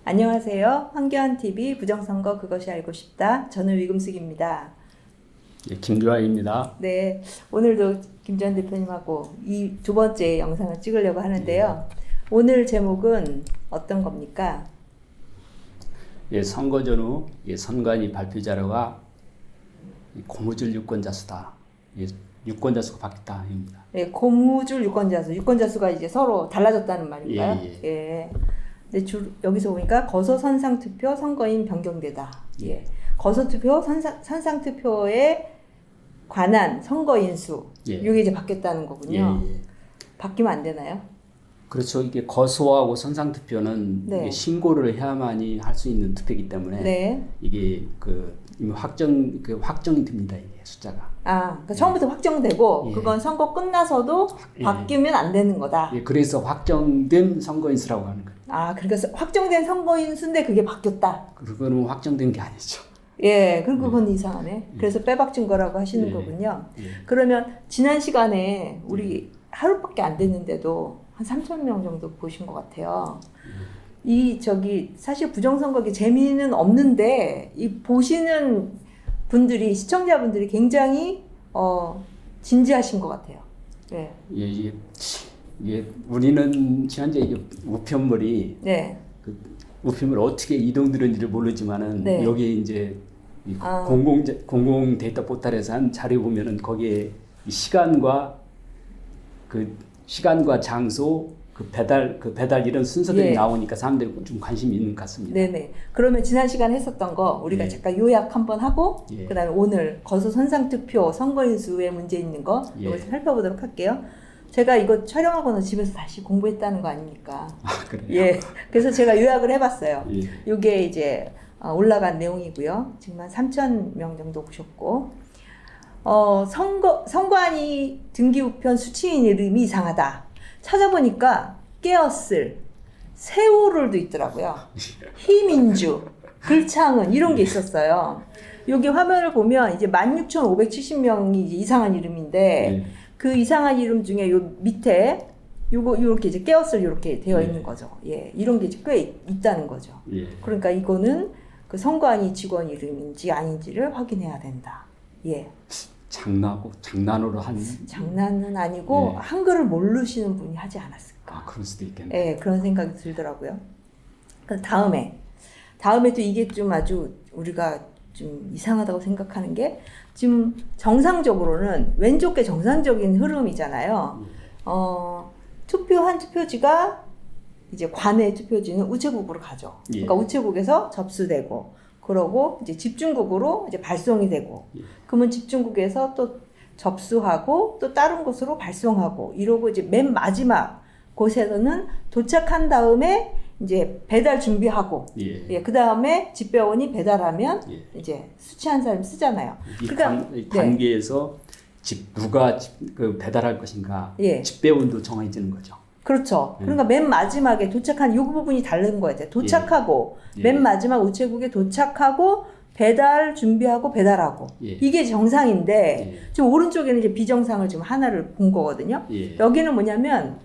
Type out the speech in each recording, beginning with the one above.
안녕하세요. 황교안TV 부정선거 그것이 알고 싶다. 저는 위금숙입니다. 예, 김주아입니다. 네, 오늘도 김주환 대표님하고 이 두 번째 영상을 찍으려고 하는데요. 오늘 제목은 어떤 겁니까? 예, 선거 전후 선관위 발표 자료가 고무줄 유권자 수다. 유권자 수가 바뀌었다입니다. 네, 고무줄 유권자 수가 이제 서로 달라졌다는 말인가요? 예. 근데 여기서 보니까 거소 선상 투표 선거인 변경되다. 예. 거소 투표 선상 투표에 관한 선거인 수. 이게 이제 바뀌었다는 거군요. 바뀌면 안 되나요? 그렇죠. 이게 거소하고 선상 투표는 네. 신고를 해야만이 할 수 있는 투표이기 때문에 이게 이미 확정이 됩니다. 이게 숫자가. 그러니까 처음부터 확정되고 그건 선거 끝나서도 바뀌면 안 되는 거다. 그래서 확정된 선거인 수라고 하는 거예요. 그러니까 확정된 선거인 수인데 그게 바뀌었다. 그거는 확정된 게 아니죠. 그럼 그건 이상하네. 그래서 빼박진 거라고 하시는 거군요. 그러면 지난 시간에 우리 하루밖에 안 됐는데도 한 3,000명 정도 보신 것 같아요. 사실 부정선거기 재미는 없는데 이 보시는 분들이 시청자분들이 굉장히 진지하신 것 같아요. 우리는 현재 이게 우편물이 우편물 어떻게 이동되는지를 모르지만은 여기에 이제 공공 데이터 포털에서 한 자료 보면은 거기에 시간과 장소 배달 이런 순서들이 나오니까 사람들이 좀 관심이 있는 것 같습니다. 네네. 그러면 지난 시간에 했었던 거 우리가 잠깐 요약 한번 하고 그다음에 오늘 거소 선상 투표 선거인 수에 문제 있는 거 이걸 살펴보도록 할게요. 제가 이거 촬영하고는 집에서 다시 공부했다는 거 아닙니까? 그래요? 그래서 제가 요약을 해봤어요. 이게 이제 올라간 내용이고요. 지금 한 3,000명 정도 보셨고, 선관위 등기우편 수취인 이름이 이상하다. 찾아보니까 깨었을, 세월홀도 있더라고요. 희민주, 글창은 이런 게 있었어요. 여기 화면을 보면 이제 16,570명이 이상한 이름인데 그 이상한 이름 중에 요 밑에 요렇게 이제 깨었을 이렇게 되어 있는 거죠. 이런 게 이제 꽤 있다는 거죠. 그러니까 이거는 그 선관위 직원 이름인지 아닌지를 확인해야 된다. 장난으로 한 장난은 아니고 한글을 모르시는 분이 하지 않았을까. 그럴 수도 있겠네. 그런 생각이 들더라고요. 다음에 또 이게 좀 아주 우리가 좀 이상하다고 생각하는 게 지금 정상적으로는 왼쪽에 정상적인 흐름이잖아요. 투표한 투표지가 이제 관내 투표지는 우체국으로 가죠. 그러니까 우체국에서 접수되고 그러고 이제 집중국으로 이제 발송이 되고 그러면 집중국에서 또 접수하고 또 다른 곳으로 발송하고 이러고 이제 맨 마지막 곳에서는 도착한 다음에 이제 배달 준비하고 그 다음에 집배원이 배달하면 이제 수취한 사람이 쓰잖아요. 그러니까 관계에서 누가 배달할 것인가 집배원도 정해지는 거죠. 그렇죠. 그러니까 맨 마지막에 도착한 이 부분이 다른 거예요. 도착하고 맨 마지막 우체국에 도착하고 배달 준비하고 배달하고 이게 정상인데 지금 오른쪽에는 이제 비정상을 지금 하나를 본 거거든요. 여기는 뭐냐면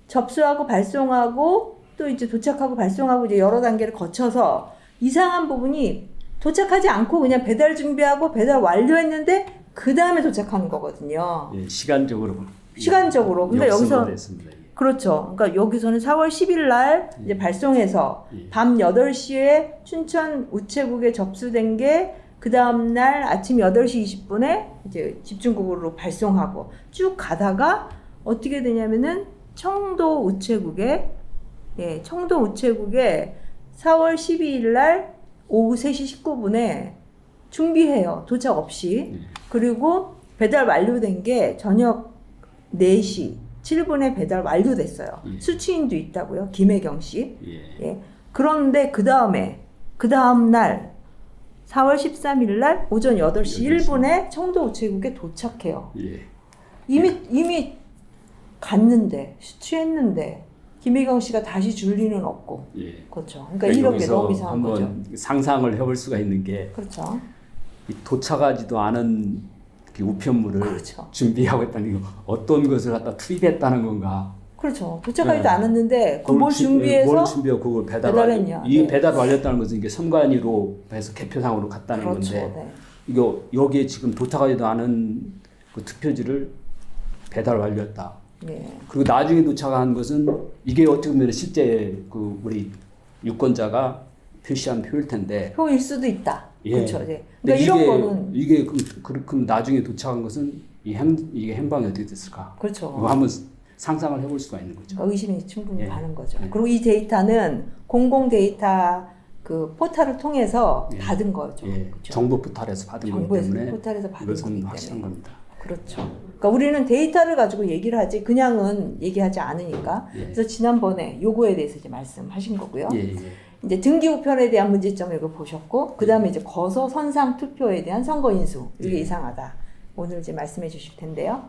접수하고 발송하고 또 이제 도착하고 발송하고 이제 여러 단계를 거쳐서 이상한 부분이 도착하지 않고 그냥 배달 준비하고 배달 완료했는데 그 다음에 도착하는 거거든요. 시간적으로. 근데 여기서 그렇죠. 그러니까 여기서는 4월 10일 날 이제 발송해서 밤 8시에 춘천 우체국에 접수된 게 그 다음 날 아침 8시 20분에 이제 집중국으로 발송하고 쭉 가다가 어떻게 되냐면은 청도 우체국에 4월 12일 날 오후 3시 19분에 준비해요. 도착 없이. 그리고 배달 완료된 게 저녁 4시 7분에 배달 완료됐어요. 수취인도 있다고요. 김혜경 씨. 그런데 그 다음 날 4월 13일 날 오전 8시 1분에 청도 우체국에 도착해요. 이미 갔는데 수취했는데 김혜경 씨가 다시 줄 리는 없고. 그렇죠. 그러니까 이런 게 너무 이상한 거죠. 한번 상상을 해볼 수가 있는 게 그렇죠. 도착하지도 않은 우편물을 준비하고 있다는 게 어떤 것을 갖다 투입했다는 건가. 그렇죠. 도착하지도 않았는데 뭘 준비해서 뭘 준비하고 그걸 배달했냐. 이게 배달 완료했다는 것은 이게 선관위로 해서 개표상으로 갔다는 그렇죠. 건데 네. 이거 여기에 지금 도착하지도 않은 그 투표지를 배달 완료했다. 네. 그리고 나중에 도착한 것은 이게 어떻게 보면 실제 그 우리 유권자가 표시한 표일 텐데 표일 수도 있다. 예. 그렇죠. 네. 근데 그러니까 이런 거는 이게 그럼 나중에 도착한 것은 이게 행방이 어떻게 됐을까? 그렇죠. 이거 한번 상상을 해볼 수가 있는 거죠. 그러니까 의심이 충분히 예. 가는 거죠. 예. 그리고 이 데이터는 공공 데이터 그 포털을 통해서 예. 받은 거죠. 예. 그렇죠? 정부 포털에서 받은 거기 때문에 포털에서 받은 이것은 거기 확실한 때문에. 겁니다. 그렇죠. 그러니까 우리는 데이터를 가지고 얘기를 하지 그냥은 얘기하지 않으니까. 예. 그래서 지난번에 요거에 대해서 이제 말씀하신 거고요. 예, 예. 이제 등기 우편에 대한 문제점을 이거 보셨고, 그 다음에 이제 거소 선상 투표에 대한 선거 인수 이게 예. 이상하다. 오늘 이제 말씀해 주실 텐데요.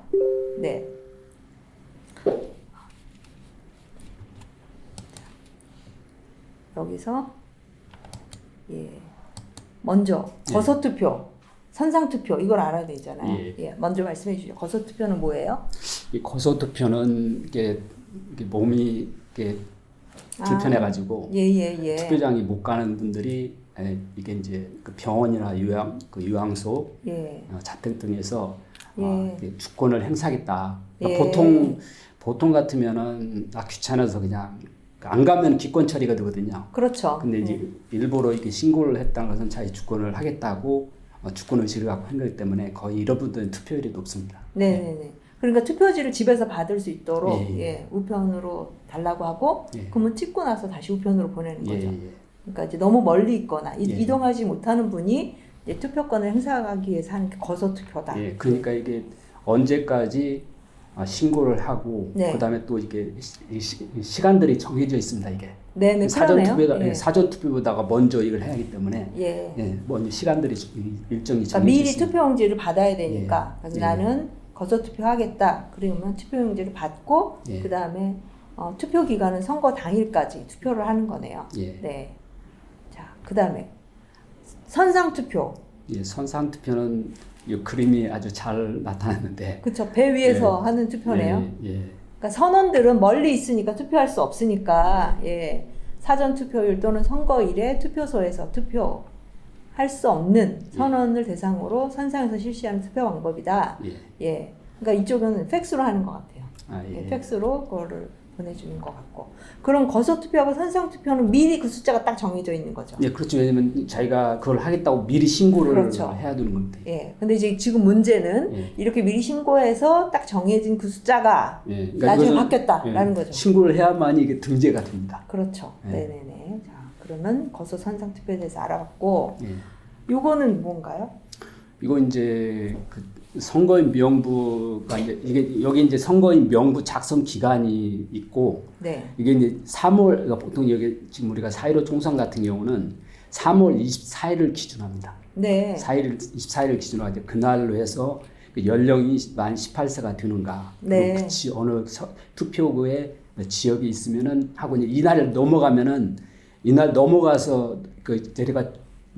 네. 여기서 예 먼저 거소 투표, 선상 투표 이걸 알아야 되잖아요. 예. 예. 먼저 말씀해 주시죠. 거소 투표는 뭐예요? 이 거소 투표는 이게 몸이 이게 불편해가지고 예. 투표장이 못 가는 분들이 이게 이제 그 병원이나 요양소, 예. 자택 등에서 예. 이게 주권을 행사하겠다. 그러니까 예. 보통 같으면은 귀찮아서 그냥 안 가면 기권 처리가 되거든요. 그렇죠. 근데 이제 일부러 이렇게 신고를 했다는 것은 자기 주권을 하겠다고 주권 의식을 갖고 한 거기 때문에 거의 이런 분들은 투표율이 높습니다. 네네네. 그러니까 투표지를 집에서 받을 수 있도록 예. 예, 우편으로 달라고 하고 예. 그러면 찍고 나서 다시 우편으로 보내는 예, 거죠. 예. 그러니까 이제 너무 멀리 있거나 예. 이동하지 못하는 분이 이제 투표권을 행사하기 위해서 하는 게 거소 투표다. 예, 그러니까 이게 언제까지 신고를 하고 네. 그다음에 또 이게 시간들이 정해져 있습니다. 이게 네네. 그러네요. 사전 투표보다가 먼저 이걸 해야 하기 때문에 예. 먼저 시간들이 일정이 그러니까 정해져 미리 있습니다. 투표용지를 받아야 되니까 그래서 예. 나는 거소 투표하겠다. 그러면 투표용지를 받고 예. 그 다음에 투표 기간은 선거 당일까지 투표를 하는 거네요. 예. 네. 자, 그 다음에 선상 투표. 예, 선상 투표는 이 그림이 아주 잘 나타났는데. 그렇죠. 배 위에서 예. 하는 투표네요. 예. 그러니까 선원들은 멀리 있으니까 투표할 수 없으니까 예. 사전 투표일 또는 선거일에 투표소에서 투표할 수 없는 선원을 대상으로 선상에서 실시하는 투표 방법이다. 예. 예. 그러니까 이쪽은 팩스로 하는 것 같아요. 예. 예. 팩스로 그거를 보내주는 것 같고. 그럼 거소 투표하고 선상 투표는 미리 그 숫자가 딱 정해져 있는 거죠. 예, 그렇죠. 왜냐면 자기가 그걸 하겠다고 미리 신고를 그렇죠. 해야 되는 겁니다. 예. 근데 이제 지금 문제는 예. 이렇게 미리 신고해서 딱 정해진 그 숫자가 예. 그러니까 나중에 이것은, 바뀌었다라는 거죠. 신고를 해야만이 이게 등재가 됩니다. 그렇죠. 예. 네네네. 자, 그러면 거소 선상 투표에 대해서 알아봤고, 예. 요거는 뭔가요? 이거 이제 그 선거인 명부가 이게 여기 이제 선거인 명부 작성 기간이 있고 네. 이게 이제 3월 그러니까 보통 여기 지금 우리가 4.15 총선 같은 경우는 3월 24일을 기준합니다. 네. 24일을 기준으로 이제 그날로 해서 그 연령이 만 18세가 되는가 네. 그리고 어느 투표구에 지역이 있으면은 하고 이제 이날을 넘어가면은 이날 넘어가서 그 내가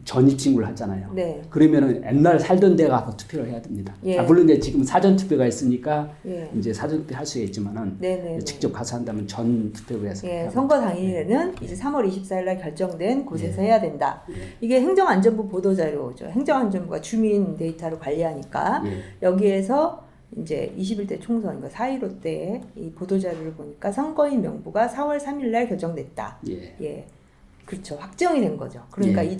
전입 신고를 하잖아요. 네. 그러면은 옛날 살던 데 가서 투표를 해야 됩니다. 예. 물론 이제 지금 사전 투표가 있으니까 예. 이제 사전 투표 할 수가 있지만은 네네네. 직접 가서 한다면 전 투표구에서 예, 해야 선거 당일에는 이제 3월 24일 날 결정된 곳에서 예. 해야 된다. 예. 이게 행정안전부 보도자료죠. 행정안전부가 주민 데이터를 관리하니까 예. 여기에서 이제 21대 총선, 그러니까 4.15 때의 이 보도자료를 보니까 선거인 명부가 4월 3일 날 결정됐다. 예. 예. 그렇죠. 확정이 된 거죠. 그러니까 예.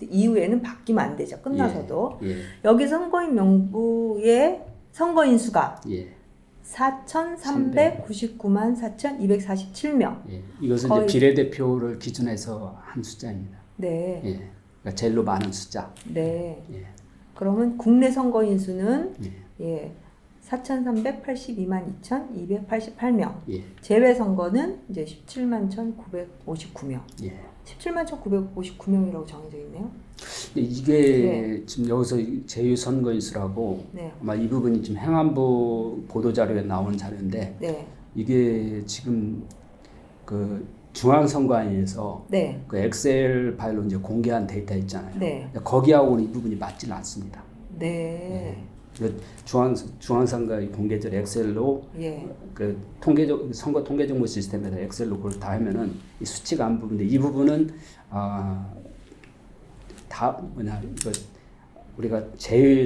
이후에는 바뀌면 안 되죠. 끝나서도. 예. 여기 선거인 명부의 선거인 수가 예. 4,399만 4,247명. 예. 이것은 거의- 이제 비례대표를 기준해서 한 숫자입니다. 네. 예. 그러니까 제일로 많은 숫자. 네. 예. 그러면 국내 선거인 수는 예. 예. 4,382만 2,288명. 예. 제외 선거는 이제 17만 1,959명. 예. 17만 1,959명이라고 정해져 있네요. 이게 지금 여기서 제휴 선거인수라고 네. 아마 이 부분이 지금 행안부 보도자료에 나오는 자료인데 네. 이게 지금 그 중앙선관위에서 네. 그 엑셀 파일로 이제 공개한 데이터 있잖아요. 네. 거기하고는 이 부분이 맞지는 않습니다. 네. 중앙선거 공개적 엑셀로 예. 그 선거 통계 정보 시스템에서 엑셀로 그걸 다 하면은 이 수치가 안 부분인데 이 부분은 다 이거 우리가 제외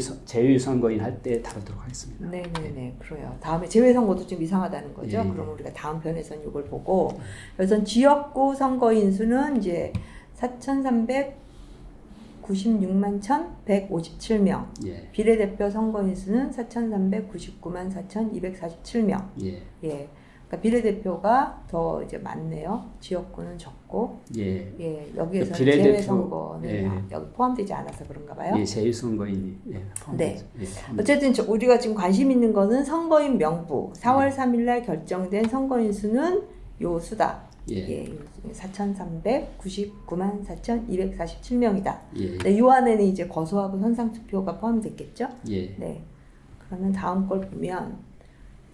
선거인 할 때 다루도록 하겠습니다. 네네네, 그래요. 다음에 재외선거도 좀 이상하다는 거죠. 예. 그럼 우리가 다음 편에서는 이걸 보고, 그래서 지역구 선거인 수는 이제 4,396만 1,157명, 예. 비례대표 선거인 수는 4,399만 4,247명. 예. 예. 그러니까 비례대표가 더 이제 많네요. 지역구는 적고, 예. 예, 여기에서 비례대표, 재외선거는 예. 여기 포함되지 않아서 그런가 봐요. 예, 제외 선거인이 네. 어쨌든 우리가 지금 관심 있는 거는 선거인 명부. 4월 3일 날 결정된 선거인 수는 요 수다. 예. 예, 4,399만 4,247명이다. 예. 네, 요 안에는 이제 거소하고 선상 투표가 포함됐겠죠? 예. 네. 그러면 다음 걸 보면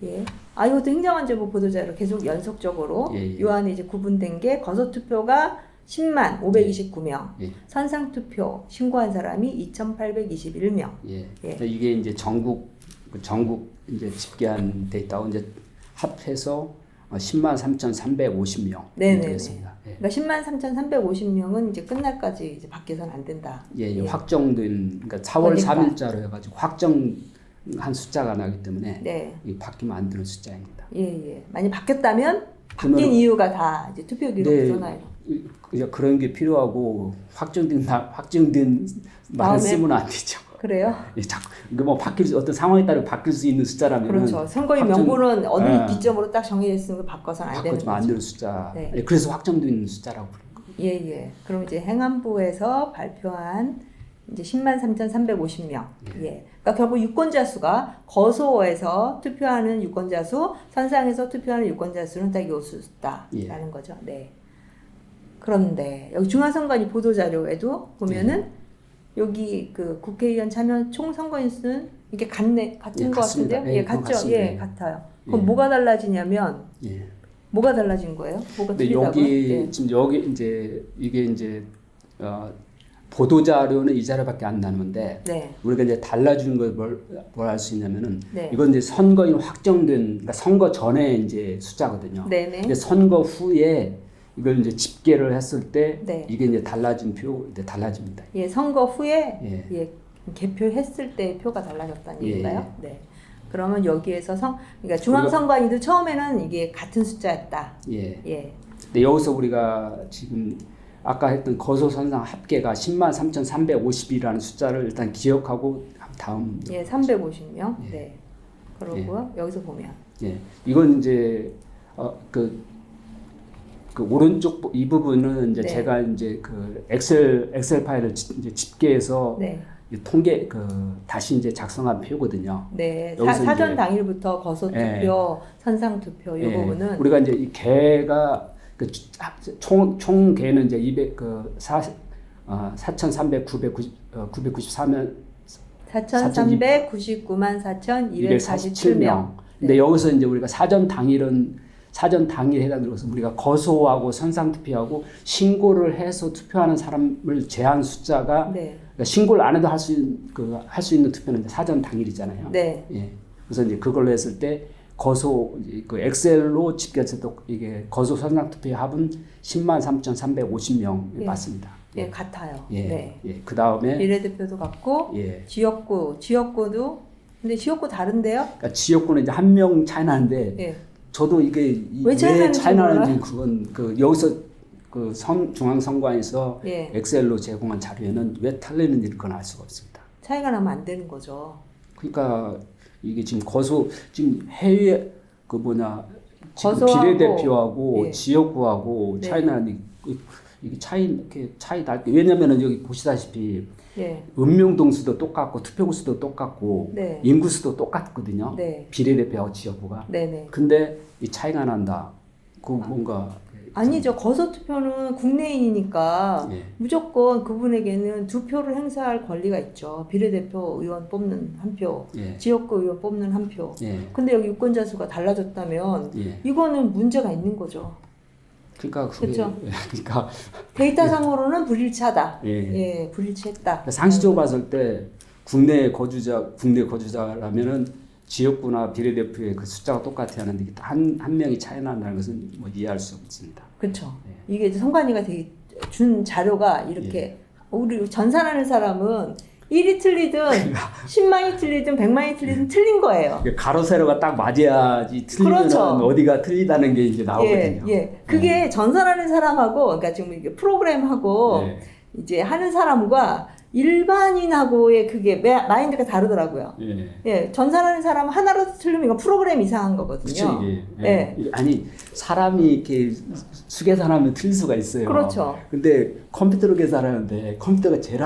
예. 이것도 행정안전부 보도자료 계속 연속적으로 예. 요 안에 이제 구분된 게 거소 투표가 10만 529명, 예. 선상 투표 신고한 사람이 2,821명. 예. 예. 그러니까 이게 이제 전국 이제 집계한 데이터하고 이제 합해서 10만 3,350명 네네네. 되겠습니다. 예. 그러니까 10만 3,350명은 이제 끝날까지 이제 밖에서는 안 된다. 예, 예. 확정된 그러니까 4월 그러니까. 3일자로 해가지고 확정한 숫자가 나기 때문에 네. 이 바뀌면 안 되는 숫자입니다. 예. 만약 바뀌었다면 바뀐 그러면- 이유가 다 이제 투표 기록에서 나요. 이제 그런 게 필요하고 확정된 말을 다음에? 쓰면 안 되죠. 그래요? 예, 자꾸 이거 뭐 어떤 상황에 따라 바뀔 수 있는 숫자라면 그렇죠. 선거인 확정- 명부는 어느 예. 기점으로 딱 정해졌으면 그 바꿔서는 안 되는 바꿔주면 안 거죠. 되는 숫자. 네. 예, 그래서 확정된 숫자라고 부르는 거예요. 예. 그럼 이제 행안부에서 발표한 이제 10만 3,350명. 예. 그러니까 결국 유권자 수가 거소에서 투표하는 유권자 수, 선상에서 투표하는 유권자 수는 딱 요 수다라는 거죠. 네. 그런데 여기 중앙선관위 보도자료에도 보면은 여기 그 국회의원 참여 총 선거인 수는 이게 같은 예, 것 같습니다. 같은데요? 예, 예, 같죠? 같습니다. 예, 같아요. 그럼 예. 뭐가 달라지냐면 예. 뭐가 달라진 거예요? 뭐가 근데 틀리다고요? 여기 예. 지금 여기 이제 이게 이제 보도 자료는 이 자료밖에 안 나누는데 네. 우리가 이제 달라진 걸 뭘 할 수 있냐면은 네. 이건 이제 선거인 확정된 그러니까 선거 전에 이제 숫자거든요. 네네. 근데 선거 후에 이걸 이제 집계를 했을 때 네. 이게 이제 달라진 표 이제 달라집니다. 예, 선거 후에 예. 예, 개표했을 때 표가 달라졌다는 예. 얘기인가요? 네. 그러면 여기에서 그러니까 중앙선관위도 처음에는 이게 같은 숫자였다. 예. 예. 근데 여기서 우리가 지금 아까 했던 거소선상 합계가 10만 3,350이라는 숫자를 일단 기억하고 다음 예, 350명. 예. 네. 그러고요. 여기서 보면 예, 이건 이제 그 오른쪽 이 부분은 이제 네. 제가 이제 그 엑셀 파일을 이제 집계해서 네. 이 통계 다시 이제 작성한 표거든요. 네. 여기서 사전 이제- 당일부터 거소 투표, 예. 선상 투표 이 예, 부분은 우리가 이제 이 개가 총 개는 이제 4,394면 4,399만 4,247명. 247명. 근데 여기서 이제 우리가 사전 당일 해당들어서 우리가 거소하고 선상 투표하고 신고를 해서 투표하는 사람을 제한 숫자가 네. 그러니까 신고를 안 해도 할 수 있는 투표는 이제 사전 당일이잖아요. 네. 예. 그래서 이제 그걸로 했을 때 이제 그 엑셀로 집계해서 또 이게 거소 선상 투표의 합은 10만 3,350명 예. 맞습니다. 예, 같아요. 예. 네. 예. 그 다음에 비례대표도 같고 예. 지역구도 근데 지역구 다른데요? 그러니까 지역구는 이제 한 명 차이 나는데 예. 저도 이게 왜 차이 차이 나는지 나는지 그건 여기서 중앙선관위에서 예. 엑셀로 제공한 자료에는 왜 틀리는지 그건 알 수가 없습니다. 차이가 나면 안 되는 거죠. 그러니까 이게 지금 지금 해외 지금 거소하고, 비례대표하고 예. 지역구하고 네. 차이 나는 이게 차이 날 게 왜냐면은 여기 보시다시피 예. 읍명동수도 똑같고 투표구수도 똑같고 네. 인구수도 똑같거든요. 네. 비례대표하고 지역구가. 네네. 근데 이 차이가 난다. 그 뭔가 아니죠. 거소 투표는 국내인이니까 예. 무조건 그분에게는 두 표를 행사할 권리가 있죠. 비례대표 의원 뽑는 한 표, 예. 지역구 의원 뽑는 한 표. 예. 근데 여기 유권자 수가 달라졌다면 예. 이거는 문제가 있는 거죠. 그러니까 그게 그쵸? 그러니까 데이터상으로는 불일치하다. 예. 예, 불일치했다. 상식적으로 봤을 때 국내 거주자라면은 지역구나 비례대표의 그 숫자가 똑같아야 하는데 한 명이 차이 난다는 것은 뭐 이해할 수 없습니다. 그렇죠. 이게 이제 선관위가 되게 준 자료가 이렇게 우리 전산하는 사람은 1이 틀리든 10만이 틀리든 100만이 틀리든 틀린 거예요. 가로 세로가 딱 맞아야지 틀리면 그렇죠. 어디가 틀리다는 게 이제 나오거든요. 그게 전산하는 사람하고 그러니까 지금 이게 프로그램하고 이제 하는 사람과 일반인하고의 그게 마인드가 다르더라고요. 전산하는 사람 하나라도 틀리면 이거 프로그램 이상한 거거든요. 그렇죠. 아니 사람이 이렇게 수계산하면 틀릴 수가 있어요. 그렇죠. 근데 컴퓨터로 계산하는데 컴퓨터가 제일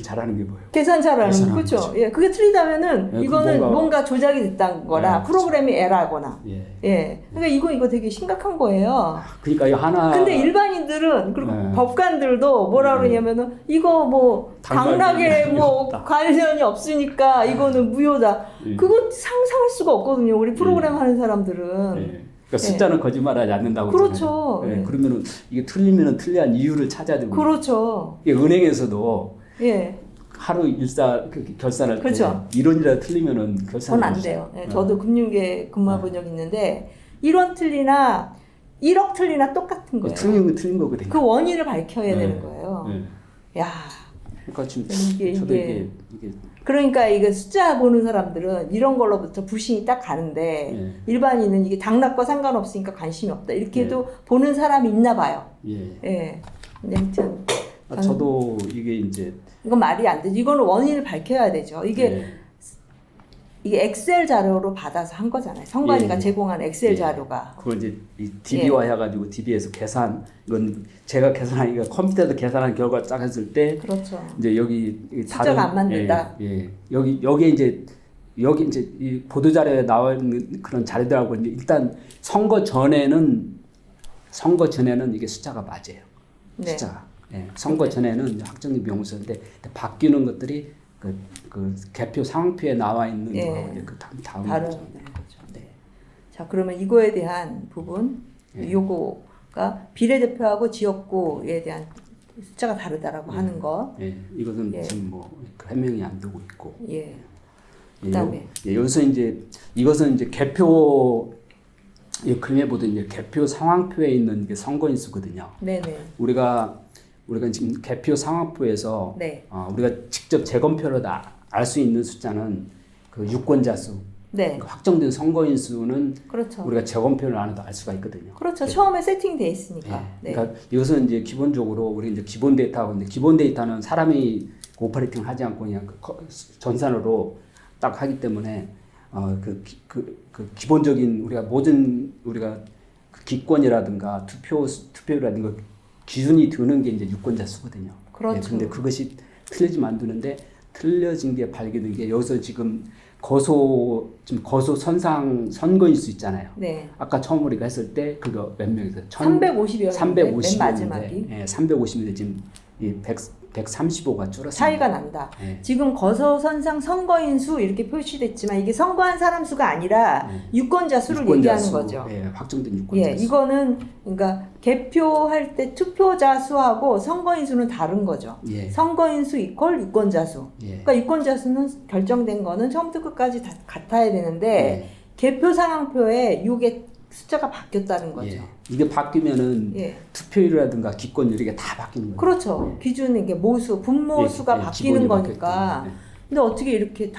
잘하는 게 뭐예요? 계산 잘하는 그렇죠. 그게 틀리다면은 이거는 뭔가 조작이 됐다는 거나 프로그램이 에러거나. 그러니까 이거 되게 심각한 거예요. 그러니까 하나. 근데 일반인들은 그리고 법관들도 뭐라 그러냐면은 이거 뭐 당락에 뭐 관련이 없으니까 이거는 무효다. 그거 상상할 수가 없거든요. 우리 프로그램 하는 사람들은. 그러니까 숫자는 거짓말하지 않는다고. 그렇죠. 그러면은 이게 틀리면은 틀리한 이유를 찾아야 되고. 그렇죠. 은행에서도 하루 결산할 그렇죠. 때 1원이라도 틀리면은 결산. 그건 안 돼요. 저도 금융계 근무해본 적 있는데 1원 틀리나 1억 틀리나 똑같은 거예요. 틀린 거거든요. 그 원인을 밝혀야 되는 거예요. 야. 그러니까 지금 이게 그러니까 이게 숫자 보는 사람들은 이런 걸로부터 불신이 딱 가는데 일반인은 이게 당락과 상관없으니까 관심이 없다. 이렇게도 보는 사람이 있나 봐요. 근데 아무튼 저도 이게 이제 이건 말이 안 되죠. 이거는 원인을 밝혀야 되죠. 이게 엑셀 자료로 받아서 한 거잖아요. 선관위가 제공한 엑셀 자료가. 그거 이제 이 DB화 해가지고 DB에서 계산, 이건 제가 계산하니까 컴퓨터에서 계산한 결과 딱 했을 때. 그렇죠. 이제 여기 숫자가 안 맞는다. 여기 이제 이 보도 자료에 나와 있는 그런 자료들하고 이제 일단 선거 전에는 이게 숫자가 맞아요. 숫자가. 선거 전에는 확정된 명부서인데 바뀌는 것들이 그 개표 상황표에 나와 있는 거하고 이제 그 다른 거죠. 자, 그러면 이거에 대한 부분, 요거가 비례대표하고 지역구에 대한 숫자가 다르다라고 하는 거. 이것은 지금 뭐 해명이 안 되고 있고. 그다음에 여기서 이제 이것은 이제 개표 그림에 보던 이제 개표 상황표에 있는 게 선거 인수거든요. 우리가 지금 개표 상황표에서 우리가 직접 재검표로 알 수 있는 숫자는 그 유권자 수, 그 확정된 선거인 수는 우리가 재검표를 안 해도 알 수가 있거든요. 그렇죠. 처음에 세팅돼 있으니까. 그러니까 이것은 이제 기본적으로 우리 이제 기본 데이터하고 근데 기본 데이터는 사람이 오퍼레이팅 하지 않고 그냥 전산으로 딱 하기 때문에 그 기본적인 우리가 그 기권이라든가 투표라든가 지순이 드는 게 이제 유권자 수거든요. 그렇죠. 근데 그것이 틀려지면 안 되는데 틀려진 게 발견된 게 여기서 지금 거소 선상 선거인 수 있잖아요. 아까 처음 우리가 했을 때 그거 몇 명이서 350여. 350. 맨 마지막이. 350인데 지금 이 135가 줄었어요. 차이가 난다. 지금 거소선상 선거인 수 이렇게 표시됐지만 이게 선거한 사람 수가 아니라 유권자 수를 얘기하는 거죠. 확정된 유권자 수. 이거는 그러니까 개표할 때 투표자 수하고 선거인 수는 다른 거죠. 선거인 수 이퀄 유권자 수. 그러니까 유권자 수는 결정된 거는 처음부터 끝까지 다 같아야 되는데 개표 상황표에 이게 숫자가 바뀌었다는 거죠. 이게 바뀌면은 투표율이라든가 기권율 이게 다 바뀌는 거예요. 그렇죠. 기준은 이게 모수, 분모수가 바뀌는 거니까. 근데 어떻게 이렇게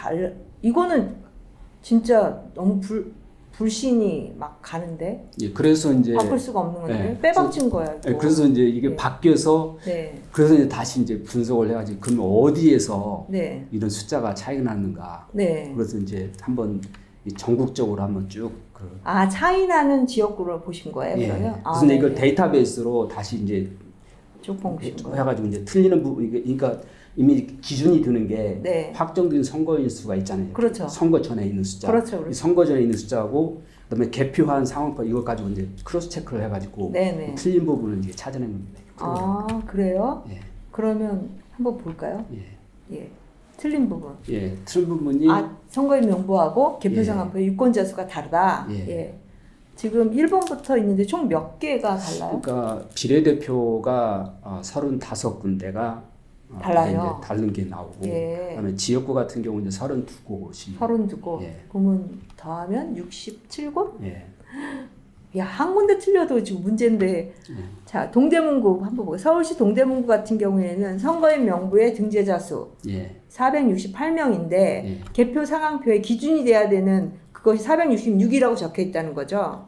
이거는 진짜 너무 불신이 막 가는데. 그래서 이제 바꿀 수가 없는 건데 빼박진 거야. 이거. 그래서 이제 이게 바뀌어서 그래서 이제 다시 이제 분석을 해가지고 그럼 어디에서 이런 숫자가 차이가 나는가. 그래서 이제 한번 전국적으로 한번 쭉 차이 나는 지역구를 보신 거예요, 그러면? 그래서 이걸 데이터베이스로 다시 이제 쭉 보신 거예요. 해가지고 이제 틀리는 부분, 그러니까 이미 기준이 드는 게 확정된 선거인 수가 있잖아요. 그렇죠. 선거 전에 있는 숫자. 그렇죠. 선거 전에 있는 숫자하고 그다음에 개표한 상황표 이걸 가지고 이제 크로스 체크를 해가지고 틀린 부분을 이제 찾아낸 겁니다. 그래요? 그러면 한번 볼까요? 틀린 부분. 틀린 부분이 선거인 명부하고 개표 상황표 유권자 수가 다르다. 지금 1번부터 있는데 총 몇 개가 달라요? 그러니까 비례대표가 35군데가 달라요. 이제 다른 게 나오고 그다음에 지역구 같은 경우 이제 32곳이 32곳. 그러면 더하면 67곳? 야, 한 군데 틀려도 지금 문제인데. 자, 동대문구 한번 보고. 서울시 동대문구 같은 경우에는 선거인 명부의 등재자 수 468명인데 개표 상황표에 기준이 돼야 되는 그것이 466이라고 적혀 있다는 거죠.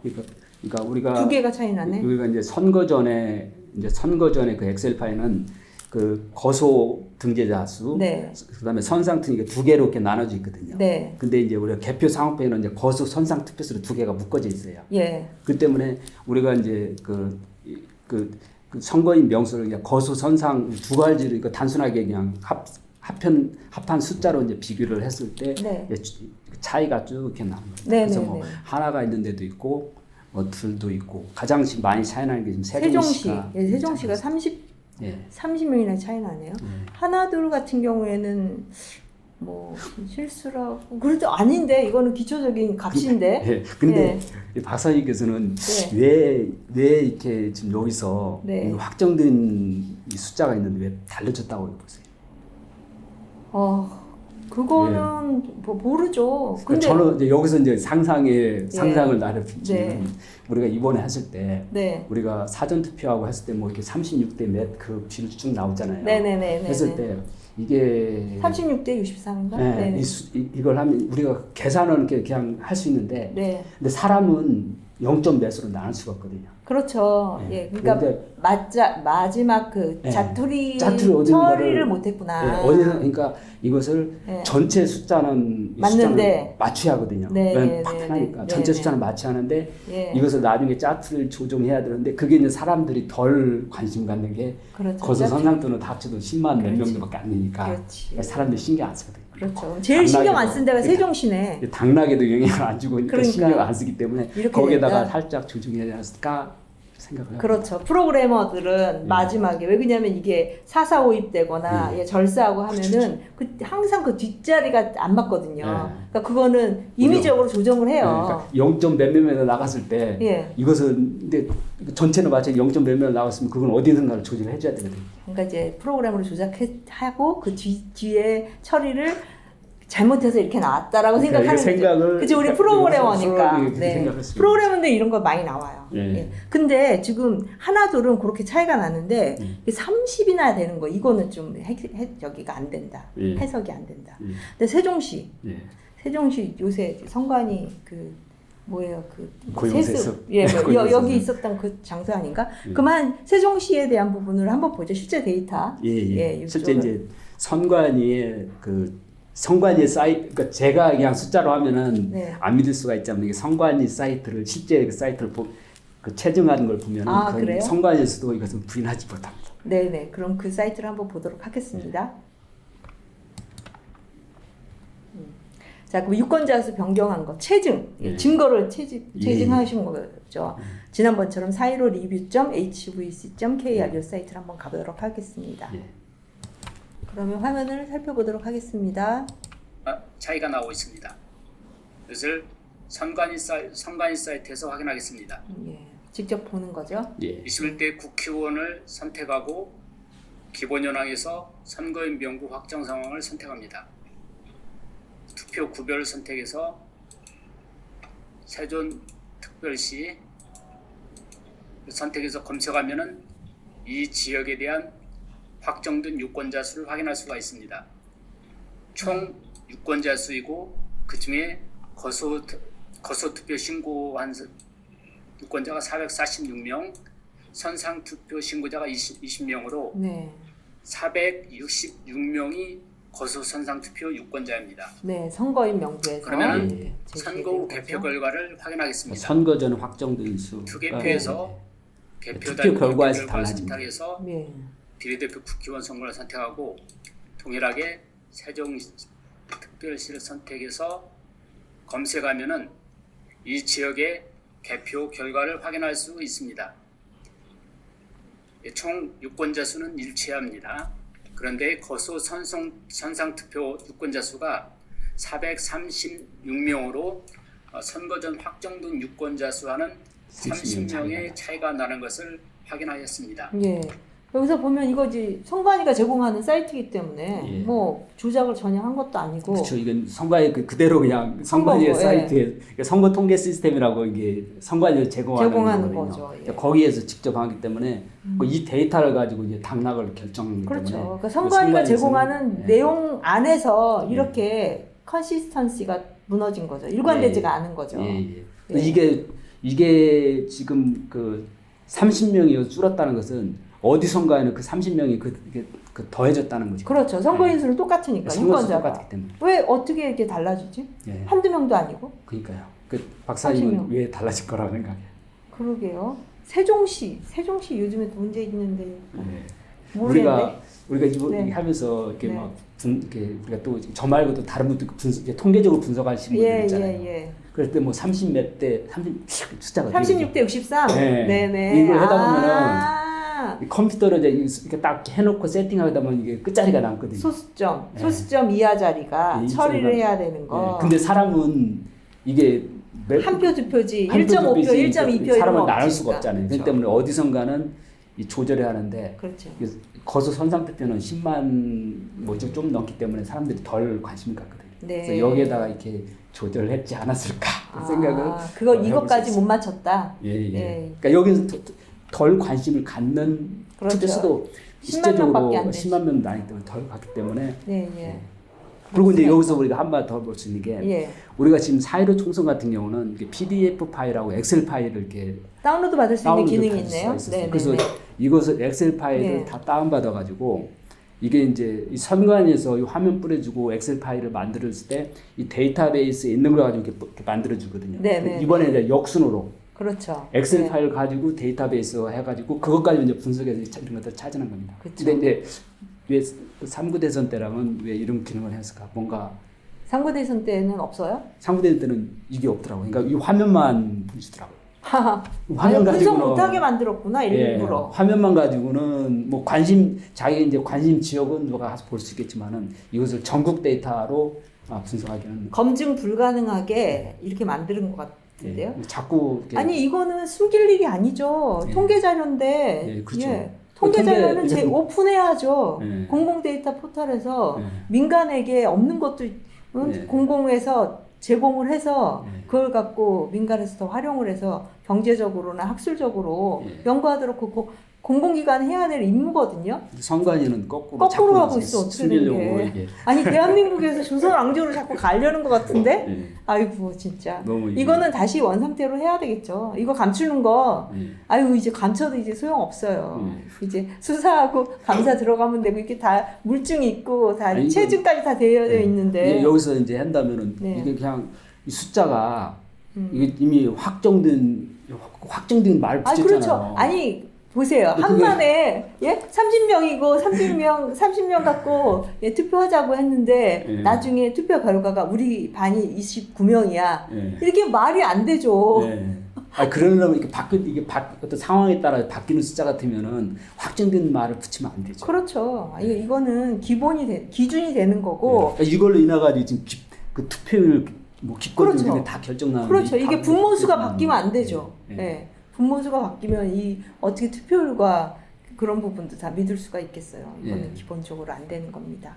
그러니까 우리가 두 개가 차이 나네. 우리가 이제 선거 전에 그 엑셀 파일은 그 거소 등재자 수, 그다음에 선상 등이 두 개로 이렇게 나눠져 있거든요. 근데 이제 우리가 개표 상황표에는 이제 거소 선상 투표수로 두 개가 묶어져 있어요. 그 때문에 우리가 이제 그 선거인 명수를 그냥 거소 선상 두 가지를 이거 단순하게 그냥 합한 숫자로 이제 비교를 했을 때 차이가 쭉 이렇게 나는 거예요. 그래서 뭐 하나가 있는 데도 있고 뭐 둘도 있고 가장 많이 차이 나는 게 지금 세종시가 세종시가 30명이나 차이 나네요. 하나 둘 같은 경우에는 뭐 실수라고 그래도 아닌데 이거는 기초적인 값인데. 근데 박사님께서는 왜 이렇게 지금 여기서 확정된 이 숫자가 있는데 왜 달라졌다고 보세요? 그거는 뭐 모르죠. 근데 저는 이제 여기서 이제 상상을 나르면 우리가 이번에 했을 때 우리가 사전 투표하고 했을 때 뭐 이렇게 36대 몇 그 비율 쭉 나오잖아요. 했을 때 이게 36대 63인가? 이걸 하면 우리가 계산을 이렇게 그냥 할 수 있는데 근데 사람은 0점 몇으로 나눌 수가 없거든요. 그렇죠. 그러니까 마지막 그 자투리 처리를 못했구나. 그러니까 이것을 전체 숫자는 맞는데 맞춰야 하거든요. 파트나니까 전체 숫자는 맞춰야 하는데 이것을 나중에 짜투리를 조정해야 되는데 그게 이제 사람들이 덜 관심 갖는 게 거소 선상도는 다 합쳐도 10만 몇 명도밖에 안 되니까 사람들이 신경 안 쓰거든요. 그렇죠. 제일 신경 안 쓴 데가 세종시네. 당락에도 영향을 안 주고 그러니까 신경 안 쓰기 때문에 거기에다가 살짝 조정해야 할까 생각을 합니다. 그렇죠. 프로그래머들은 마지막에 왜 그러냐면 이게 445입 되거나 절사하고 하면은 항상 그 뒷자리가 안 맞거든요. 그러니까 그거는 임의적으로 조정을 해요. 그러니까 0점 몇몇에 나갔을 때 이것은 근데 전체는 마치 0점 몇몇 나갔으면 그건 어디든가를 조정을 해줘야 되거든요. 그러니까 이제 프로그램으로 조작하고 그 뒤에 처리를 잘못해서 이렇게 나왔다라고 생각하는 거죠. 그치, 우리 프로그래머니까. 프로그래머인데 이런 거 많이 나와요. 근데 지금 하나 둘은 그렇게 차이가 나는데 30이나 되는 거 이거는 좀 저기가 안 된다. 해석이 안 된다. 근데 세종시 요새 선관위 그 뭐예요 그 세수 여기 있었던 그 장소 아닌가? 그만 세종시에 대한 부분을 한번 보죠. 실제 데이터. 실제 이제 선관위의 선관위 사이트, 그러니까 제가 그냥 숫자로 하면은 안 믿을 수가 있지만 이게 선관위 사이트를 실제 그 사이트를 체증하는 걸 보면은 선관위에서도 이것은 부인하지 못합니다. 그럼 그 사이트를 한번 보도록 하겠습니다. 자, 그럼 유권자 수 변경한 거 체증, 증거를 체증하신 거죠. 지난번처럼 415review.hvc.kr 이 사이트를 한번 가보도록 하겠습니다. 그러면 화면을 살펴보도록 하겠습니다. 차이가 나오고 있습니다. 이것을 선관위 사이트에서 확인하겠습니다. 직접 보는 거죠. 21대 국회의원을 선택하고 기본 현황에서 선거인 명부 확정 상황을 선택합니다. 투표 구별 선택에서 세종특별시 선택해서 검색하면은 이 지역에 대한 확정된 유권자 수를 확인할 수가 있습니다. 총 유권자 수이고 그 중에 거소 투표 신고한 유권자가 446명, 선상 투표 신고자가 20명으로 466명이 거소 선상 투표 유권자입니다. 선거인 명부에서. 그러면 선거 후 개표 결과를 확인하겠습니다. 선거 전 확정된 수. 투개표에서 투표 결과에서 달라집니다. 선택해서 비례대표 국회의원 선거를 선택하고 동일하게 세종특별시를 선택해서 검색하면은 이 지역의 개표 결과를 확인할 수 있습니다. 총 유권자 수는 일치합니다. 그런데 거소 선상 투표 유권자 수가 436명으로 선거 전 확정된 유권자 수와는 30명의 차이가 나는 것을 확인하였습니다. 여기서 보면 이거지 선관위가 제공하는 사이트이기 때문에 예. 뭐 조작을 전혀 한 것도 아니고. 그렇죠. 이건 선관위 그대로 그냥 선관위의 사이트에 그러니까 선거 통계 시스템이라고 이게 선관위에서 제공하는 거거든요. 거죠. 예. 그러니까 거기에서 직접 하기 때문에 이 데이터를 가지고 이제 당락을 결정하기 그렇죠. 때문에 그러니까 선관위가 제공하는 예. 내용 안에서 이렇게 컨시스턴시가 무너진 거죠. 일관되지가 않은 거죠. 예. 예. 이게 지금 그 30명이 줄었다는 것은 어디선가에는 그 30명이 그 더해졌다는 거죠. 그렇죠. 선거인 수는 똑같으니까 선거인수 유권자가. 똑같기 때문에. 왜 어떻게 이렇게 달라지지? 예. 한두 명도 아니고. 그러니까요. 그 박사님은 30명. 왜 달라질 거라고 생각해요? 그러게요. 세종시 요즘에 문제 있는데 예. 모르겠는데. 우리가 이거 네. 하면서 이렇게 네. 막 이렇게 우리가 또 저 말고도 다른 분들 이렇게 통계적으로 분석하시는 분들 있잖아요. 예. 그럴 때 뭐 30 몇 대, 30 숫자가 36대 63. 네. 네네. 이걸 하다 보면은 컴퓨터로 이제 이렇게 딱 해놓고 세팅하다 보면 이게 끝자리가 남거든요. 소수점 이하 자리가 네, 처리를 해야 되는 거. 근데 사람은 이게 한 표, 두 표지, 한 표, 1.5표, 두 표지 1.2표 사람을 이런 거 나눌 수가 없으니까. 없잖아요. 그렇죠. 그렇기 때문에 어디선가는 이 조절해야 하는데 그렇죠. 거소 선상 투표는 10만 좀 넘기 때문에 사람들이 덜 관심을 갖거든요. 네. 그래서 여기에다가 이렇게 조절했지 않았을까 생각을 이것까지 못 맞췄다. 예. 네. 그러니까 여기서 덜 관심을 갖는 그렇죠. 투표수도 10만 명밖에 안 10만 명 나기 때문에 덜 갔기 때문에 네. 그리고 이제 여기서 우리가 한 번 더 볼 수 있는 게 예. 우리가 지금 4.15 총선 같은 경우는 이렇게 PDF 파일하고 엑셀 파일을 이렇게 다운로드 받을 수 있는 기능이 있네요. 그래서 이것을 엑셀 파일을 다 다운받아 가지고 이게 이제 이 선관위에서 이 화면 뿌려주고 엑셀 파일을 만들었을 때 이 데이터베이스에 있는 걸 가지고 이렇게 만들어 주거든요. 이번에 이제 역순으로 그렇죠. 엑셀 파일 가지고 데이터베이스 해가지고 그것까지 이제 분석해서 이런 것들 찾아낸 겁니다. 그렇죠. 근데 이제 왜 3구 대선 때랑은 왜 이런 기능을 했을까? 뭔가 3구 대선 때는 없어요? 3구 대선 때는 이게 없더라고요. 그러니까 이 화면만 보여주더라고요. 화면 분석 못하게 만들었구나 일부러. 화면만 가지고는 뭐 자기 이제 관심 지역은 누가 볼 수 있겠지만은 이것을 전국 데이터로 분석하기는 검증 불가능하게 이렇게 만드는 것 같은데요. 자꾸 아니 이거는 숨길 일이 아니죠. 통계 자료인데. 그렇죠. 통계 자료는 오픈해야죠. 네. 공공 데이터 포털에서 네. 민간에게 없는 것도 공공에서 제공을 해서 그걸 갖고 민간에서 더 활용을 해서 경제적으로나 학술적으로 연구하도록 공공기관이 해야 될 임무거든요. 선관위는 거꾸로 하고 있어. 어떻게 된 게. 아니 대한민국에서 조선 왕조를 자꾸 가려는 것 같은데. 아이고 진짜. 이거는 다시 원상태로 해야 되겠죠. 이거 감추는 거. 아이고 이제 감춰도 이제 소용 없어요. 이제 수사하고 감사 들어가면 되고 이렇게 다 물증이 있고 다 체증까지 다 되어 있는데. 여기서 이제 한다면은 이게 그냥 이 숫자가 이게 이미 확정된 말 붙였잖아요. 그렇죠. 아니. 보세요. 한만에 30명이고 30명 갖고 투표하자고 했는데 나중에 투표 결과가 우리 반이 29명이야. 이렇게 말이 안 되죠. 그러려면 이게 어떤 상황에 따라 바뀌는 숫자 같으면은 확정된 말을 붙이면 안 되죠. 그렇죠. 이거는 기준이 되는 거고. 이걸로 인해 가지고 지금 그 투표율 기권 등등이 다 결정나는데. 그렇죠. 이게 분모수가 바뀌면 안 되죠. 분모수가 바뀌면 어떻게 투표율과 그런 부분도 다 믿을 수가 있겠어요. 이거는 기본적으로 안 되는 겁니다.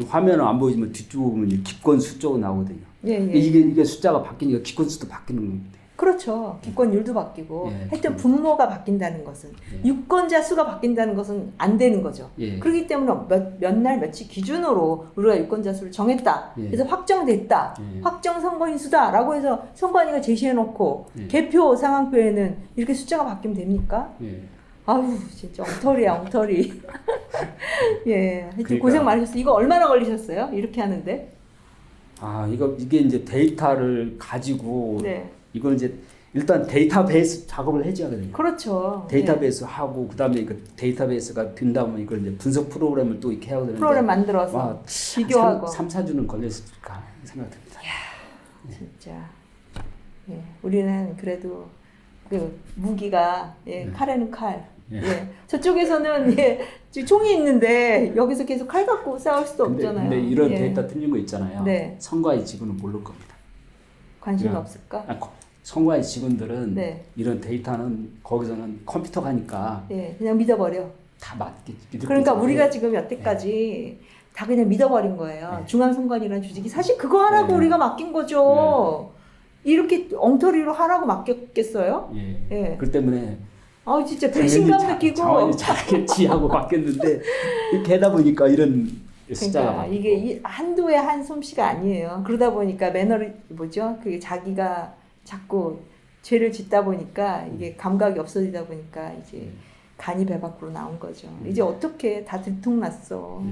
화면은 안 보이지만 뒤쪽 보면 기권 수 쪽으로 나오거든요. 이게 숫자가 바뀌니까 기권 수도 바뀌는 겁니다. 그렇죠. 기권율도 바뀌고 하여튼 분모가 바뀐다는 것은 유권자 수가 바뀐다는 것은 안 되는 거죠. 그렇기 때문에 몇 날 며칠 기준으로 우리가 유권자 수를 정했다. 그래서 확정됐다. 확정 선거인 수다라고 해서 선관위가 제시해놓고 개표 상황표에는 이렇게 숫자가 바뀌면 됩니까? 아우 진짜 엉터리. 하여튼 그러니까. 고생 많으셨어요. 이거 얼마나 걸리셨어요? 이렇게 하는데? 이게 이제 데이터를 가지고 이걸 이제 일단 데이터베이스 작업을 해줘야 되거든요. 그렇죠. 데이터베이스 하고 그다음에 그 데이터베이스가 된다면 이걸 이제 분석 프로그램을 또 이렇게 해야 되는데 프로그램 만들어서 비교하고 3-4주는 걸렸을까 생각됩니다. 진짜. 우리는 그래도 그 무기가 칼에는 칼. 저쪽에서는 총이 있는데 여기서 계속 칼 갖고 싸울 수도 없잖아요. 근데 이런 데이터 틀린 거 있잖아요. 선관위 직원은 모를 겁니다. 관심이 없을까? 선관위 직원들은 이런 데이터는 거기서는 컴퓨터가 하니까 그냥 믿어버려. 다 맞게. 그러니까 우리가 지금 여태까지 다 그냥 믿어버린 거예요. 중앙선관위라는 조직이 사실 그거 하라고 우리가 맡긴 거죠. 이렇게 엉터리로 하라고 맡겼겠어요? 예. 그 때문에 진짜 배신감 느끼고 자원이 잘하겠지 하고 맡겼는데 이렇게 하다 보니까 이런 숫자가 그러니까 이게 한두의 한 솜씨가 아니에요. 그러다 보니까 매너를 그게 자기가 자꾸 죄를 짓다 보니까 이게 감각이 없어지다 보니까 이제 간이 배 밖으로 나온 거죠. 이제 어떻게 다 들통났어.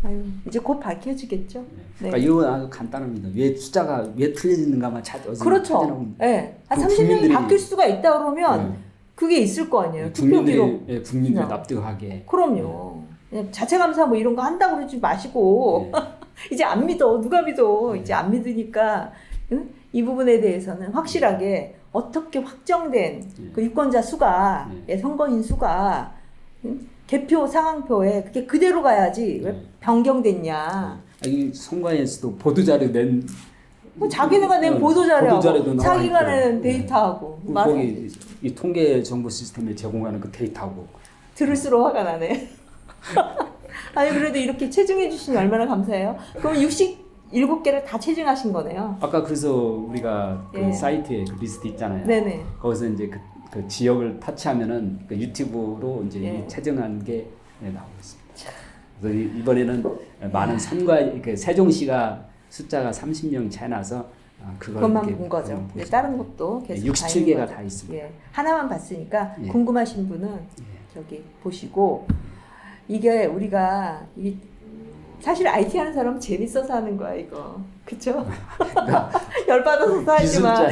아유, 이제 곧 밝혀지겠죠. 그러니까 이건 아주 간단합니다. 왜 숫자가 왜 틀려지는가만 찾아서 그렇죠. 네. 30명이 바뀔 수가 있다 그러면 그게 있을 거 아니에요. 국민들이 납득하게. 그럼요. 자체 감사 뭐 이런 거 한다고 그러지 마시고 이제 안 믿어. 누가 믿어. 이제 안 믿으니까 이 부분에 대해서는 확실하게 어떻게 확정된 그 유권자 수가 선거인 수가 개표 상황표에 그게 그대로 가야지 왜 변경됐냐. 이 선관위에서도 보도자료 낸 자기네가 낸 보도자료하고 자기가 낸 데이터하고 거기 이 통계 정보 시스템에 제공하는 그 데이터하고 들을수록 화가 나네. 아니 그래도 이렇게 체증해 주시니 얼마나 감사해요. 그럼 67개를 다 체증하신 거네요. 아까 그래서 우리가 그 사이트에 그 리스트 있잖아요. 네네. 거기서 이제 그 지역을 터치하면은 그 유튜브로 이제 이 체증한 게 나오고 있습니다. 그래서 이번에는 많은 그 세종시가 숫자가 30명 차이 나서 그것만 본 거죠. 다른 것도 계속 67개가 다 있습니다. 하나만 봤으니까 궁금하신 분은 저기 보시고 이게 우리가 사실 IT 하는 사람은 재밌어서 하는 거야 이거. 그렇죠? 열받아서 하지만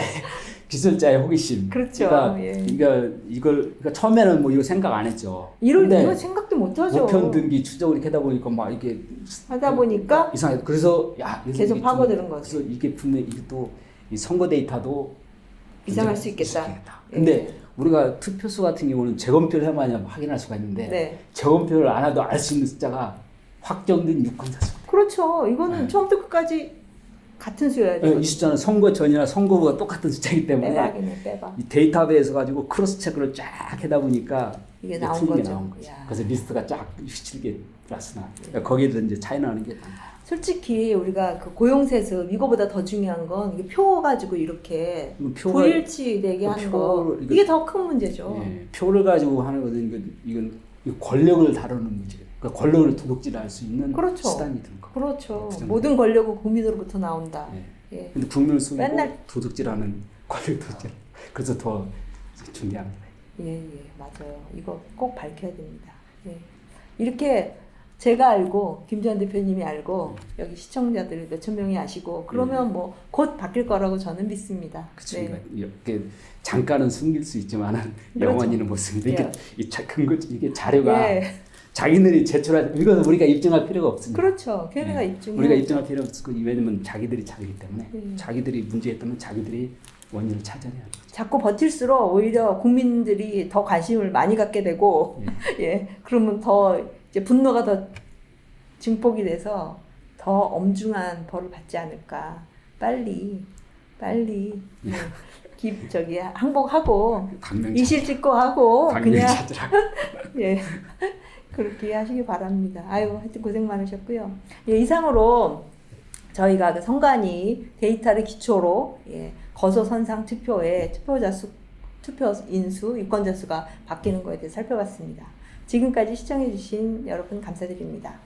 기술자의 호기심. 그렇죠. 그러니까 처음에는 뭐 이거 생각 안 했죠. 이거 생각도 못 하죠. 우편 등기 추적을 이렇게 하다 보니까 막 이게 하다 보니까 이상해. 그래서 계속 파고드는 거죠. 그래서 이게 분명히 이게 또 이 선거 데이터도 이상할 수 있겠다. 근데 우리가 투표수 같은 경우는 재검표를 해야만 확인할 수가 있는데 재검표를 안 해도 알 수 있는 숫자가 확정된 유권자 수. 그렇죠. 이거는 처음부터 끝까지 같은 수여야 돼요. 이 숫자는 선거 전이나 선거 후가 똑같은 숫자이기 때문에 빼박. 이 데이터베이스 가지고 크로스 체크를 쫙 하다 보니까 이게 나온 거죠. 나온 거죠. 그래서 리스트가 쫙 67개 플러스나 거기에서 이제 차이 나는 게 솔직히 우리가 그 고용세습 이거보다 더 중요한 건 이게 표 가지고 이렇게 불일치되게 하는 거 이게 더 큰 문제죠. 표를 가지고 하는 것은 이건 권력을 다루는 문제. 그러니까 권력을 도둑질할 수 있는 수단이 된 거. 그렇죠. 모든 권력은 국민으로부터 나온다. 근데 국민을 쓰고 도둑질하는 권력 도둑질. 그래서 더 중요합니다. 맞아요. 이거 꼭 밝혀야 됩니다. 이렇게 제가 알고 김주환 대표님이 알고 여기 시청자들 몇천 명이 아시고 그러면 뭐 곧 바뀔 거라고 저는 믿습니다. 그렇죠. 이렇게 잠깐은 숨길 수 있지만은 영원히는 못 숨깁니다. 이게 자료가 자기들이 제출할 이건 우리가 입증할 필요가 없습니다. 그렇죠. 걔네가 우리가 입증할 필요 없고 왜냐면 자기들이 자기기 때문에 자기들이 문제였다면 자기들이 원인을 찾아내야 합니다. 자꾸 버틸수록 오히려 국민들이 더 관심을 많이 갖게 되고 그러면 더 이제 분노가 더 증폭이 돼서 더 엄중한 벌을 받지 않을까. 빨리 항복하고 이실 찍고 하고 그냥 그렇게 하시기 바랍니다. 아유 하여튼 고생 많으셨고요. 이상으로 저희가 그 선관위 데이터를 기초로 거소선상 투표의 투표 인수, 유권자 수가 바뀌는 거에 대해 살펴봤습니다. 지금까지 시청해주신 여러분 감사드립니다.